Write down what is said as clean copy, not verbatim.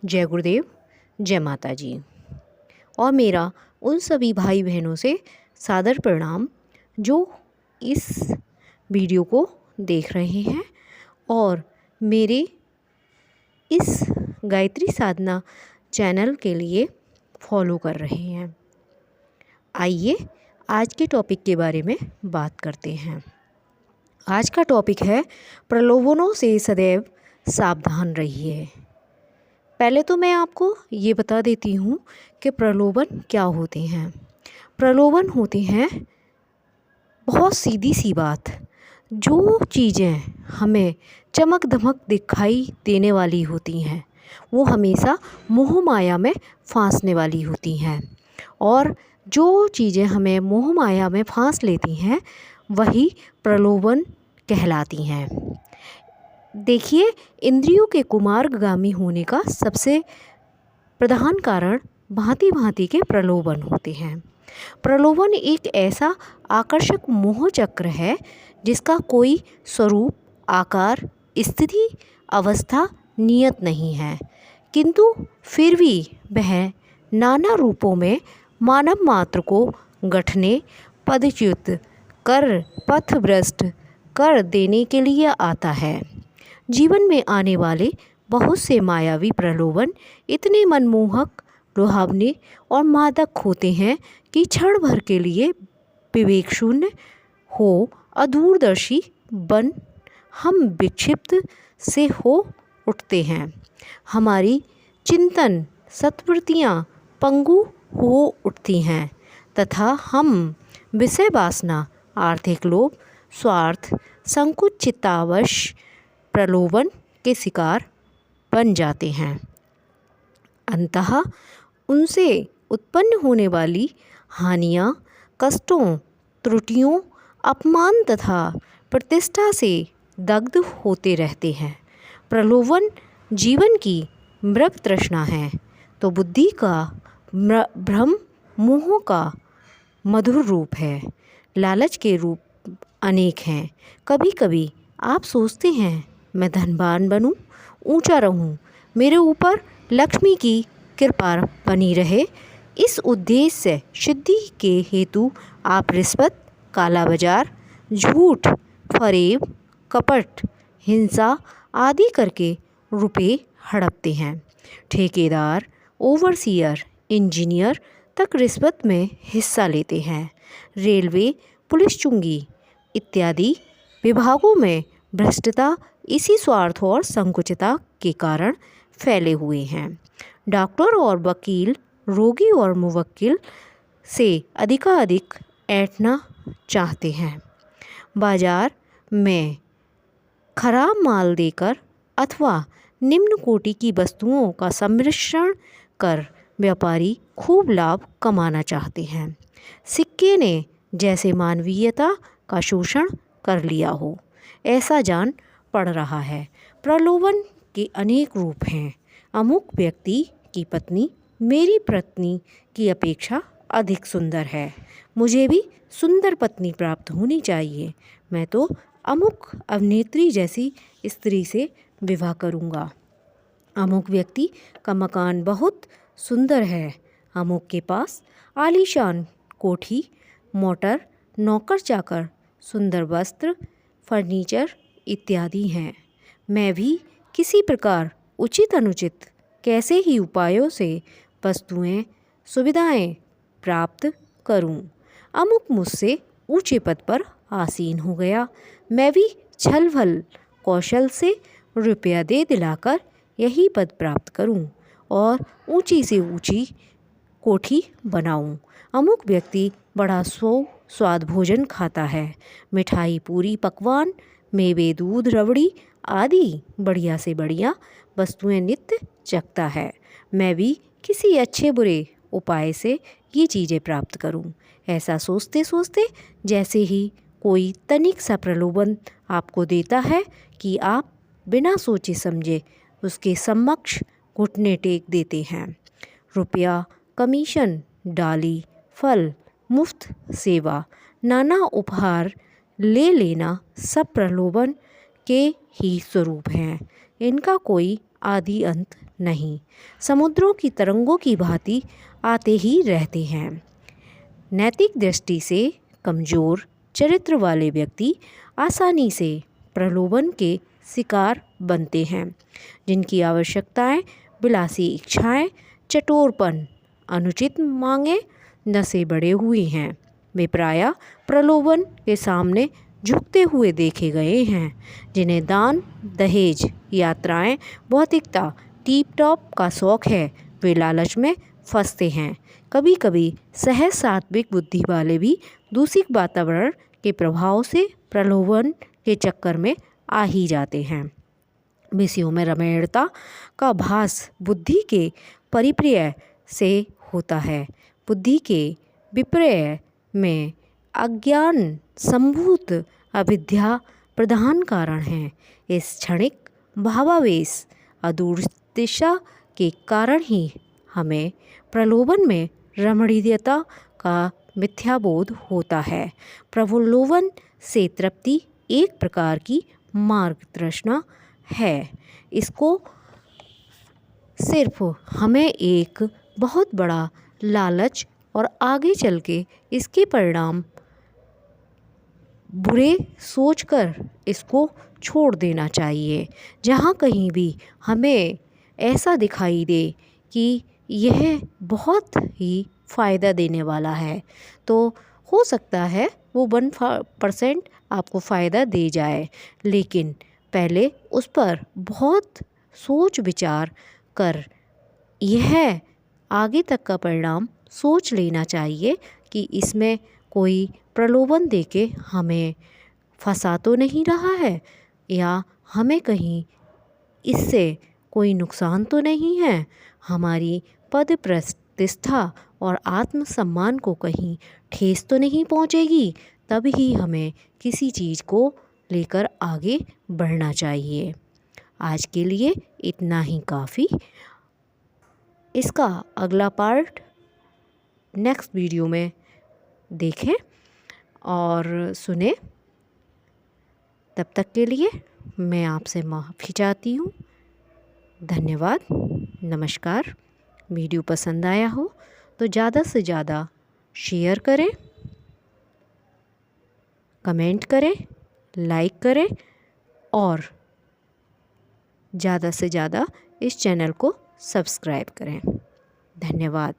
जय गुरुदेव, जय माता जी। और मेरा उन सभी भाई बहनों से सादर प्रणाम जो इस वीडियो को देख रहे हैं और मेरे इस गायत्री साधना चैनल के लिए फॉलो कर रहे हैं। आइए आज के टॉपिक के बारे में बात करते हैं। आज का टॉपिक है प्रलोभनों से सदैव सावधान रहिए। पहले तो मैं आपको ये बता देती हूँ कि प्रलोभन क्या होते हैं। प्रलोभन होते हैं बहुत सीधी सी बात, जो चीज़ें हमें चमक धमक दिखाई देने वाली होती हैं वो हमेशा मोह माया में फांसने वाली होती हैं, और जो चीज़ें हमें मोह माया में फांस लेती हैं वही प्रलोभन कहलाती हैं। देखिए, इंद्रियों के कुमार्गामी होने का सबसे प्रधान कारण भांति भांति के प्रलोभन होते हैं। प्रलोभन एक ऐसा आकर्षक मोह चक्र है जिसका कोई स्वरूप, आकार, स्थिति, अवस्था, नियत नहीं है, किंतु फिर भी वह नाना रूपों में मानव मात्र को गठने, पदच्युत कर, पथभ्रष्ट कर देने के लिए आता है। जीवन में आने वाले बहुत से मायावी प्रलोभन इतने मनमोहक, लुभावने और मादक होते हैं कि क्षण भर के लिए विवेक शून्य हो अदूरदर्शी बन हम विक्षिप्त से हो उठते हैं। हमारी चिंतन सत्वृत्तियाँ पंगु हो उठती हैं तथा हम विषय वासना, आर्थिक लोभ, स्वार्थ, संकुचितावश प्रलोभन के शिकार बन जाते हैं। अंततः उनसे उत्पन्न होने वाली हानियाँ, कष्टों, त्रुटियों, अपमान तथा प्रतिष्ठा से दग्ध होते रहते हैं। प्रलोभन जीवन की मृग तृष्णा है तो बुद्धि का भ्रम मोह का मधुर रूप है। लालच के रूप अनेक हैं। कभी कभी आप सोचते हैं मैं धनवान बनूं, ऊंचा रहूं, मेरे ऊपर लक्ष्मी की कृपा बनी रहे। इस उद्देश्य से सिद्धि के हेतु आप रिश्वत, काला बाजार, झूठ, फरेब, कपट, हिंसा आदि करके रुपए हड़पते हैं। ठेकेदार, ओवरसीयर, इंजीनियर तक रिश्वत में हिस्सा लेते हैं। रेलवे, पुलिस चुंगी इत्यादि विभागों में भ्रष्टता इसी स्वार्थ और संकुचितता के कारण फैले हुए हैं। डॉक्टर और वकील रोगी और मुवक्किल से अधिकाधिक ऐंठना चाहते हैं। बाजार में खराब माल देकर अथवा निम्न कोटि की वस्तुओं का सम्मिश्रण कर व्यापारी खूब लाभ कमाना चाहते हैं। सिक्के ने जैसे मानवीयता का शोषण कर लिया हो ऐसा जान पड़ रहा है। प्रलोभन के अनेक रूप हैं। अमुक व्यक्ति की पत्नी मेरी पत्नी की अपेक्षा अधिक सुंदर है, मुझे भी सुंदर पत्नी प्राप्त होनी चाहिए। मैं तो अमुक अभिनेत्री जैसी स्त्री से विवाह करूँगा। अमुक व्यक्ति का मकान बहुत सुंदर है, अमुक के पास आलीशान कोठी, मोटर, नौकर चाकर, सुंदर वस्त्र, फर्नीचर इत्यादि हैं। मैं भी किसी प्रकार उचित अनुचित कैसे ही उपायों से वस्तुएं, सुविधाएं प्राप्त करूं। अमुक मुझसे ऊंचे पद पर आसीन हो गया, मैं भी छल भल कौशल से रुपया दे दिलाकर यही पद प्राप्त करूं और ऊंची से ऊंची कोठी बनाऊं। अमुक व्यक्ति बड़ा स्वाद भोजन खाता है, मिठाई, पूरी, पकवान, मेवे, दूध, रबड़ी आदि बढ़िया से बढ़िया वस्तुएं नित्य चखता है। मैं भी किसी अच्छे बुरे उपाय से ये चीज़ें प्राप्त करूं। ऐसा सोचते सोचते जैसे ही कोई तनिक सा प्रलोभन आपको देता है कि आप बिना सोचे समझे उसके समक्ष घुटने टेक देते हैं। रुपया, कमीशन, डाली, फल, मुफ्त सेवा, नाना उपहार ले लेना सब प्रलोभन के ही स्वरूप हैं। इनका कोई आदि अंत नहीं, समुद्रों की तरंगों की भांति आते ही रहते हैं। नैतिक दृष्टि से कमज़ोर चरित्र वाले व्यक्ति आसानी से प्रलोभन के शिकार बनते हैं, जिनकी आवश्यकताएं, विलासी इच्छाएं, चटोरपन, अनुचित मांगें, नशे बढ़े हुए हैं। वे प्रायः प्रलोभन के सामने झुकते हुए देखे गए हैं, जिन्हें दान, दहेज, यात्राएं, भौतिकता, टीप टॉप का शौक है। वे लालच में फंसते हैं। कभी कभी सहज सात्विक बुद्धि वाले भी दूषित वातावरण के प्रभाव से प्रलोभन के चक्कर में आ ही जाते हैं। विषयों में रमणीयता का भास बुद्धि के परिपर्य से होता है। बुद्धि के विपर्य में अज्ञान संभूत अविद्या प्रधान कारण है। इस क्षणिक भावावेश अदूरदिशा के कारण ही हमें प्रलोभन में रमणीयता का मिथ्याबोध होता है। प्रलोभन से तृप्ति एक प्रकार की मार्गतृष्णा है। इसको सिर्फ हमें एक बहुत बड़ा लालच और आगे चल के इसके परिणाम बुरे सोचकर इसको छोड़ देना चाहिए। जहाँ कहीं भी हमें ऐसा दिखाई दे कि यह बहुत ही फ़ायदा देने वाला है, तो हो सकता है वो 1% आपको फ़ायदा दे जाए, लेकिन पहले उस पर बहुत सोच विचार कर यह आगे तक का परिणाम सोच लेना चाहिए कि इसमें कोई प्रलोभन देके हमें फंसा तो नहीं रहा है, या हमें कहीं इससे कोई नुकसान तो नहीं है, हमारी पद प्रतिष्ठा और आत्मसम्मान को कहीं ठेस तो नहीं पहुंचेगी। तब ही हमें किसी चीज़ को लेकर आगे बढ़ना चाहिए। आज के लिए इतना ही काफ़ी। इसका अगला पार्ट नेक्स्ट वीडियो में देखें और सुने। तब तक के लिए मैं आपसे माफ़ी चाहती हूँ। धन्यवाद, नमस्कार। वीडियो पसंद आया हो तो ज़्यादा से ज़्यादा शेयर करें, कमेंट करें, लाइक करें और ज़्यादा से ज़्यादा इस चैनल को सब्सक्राइब करें। धन्यवाद।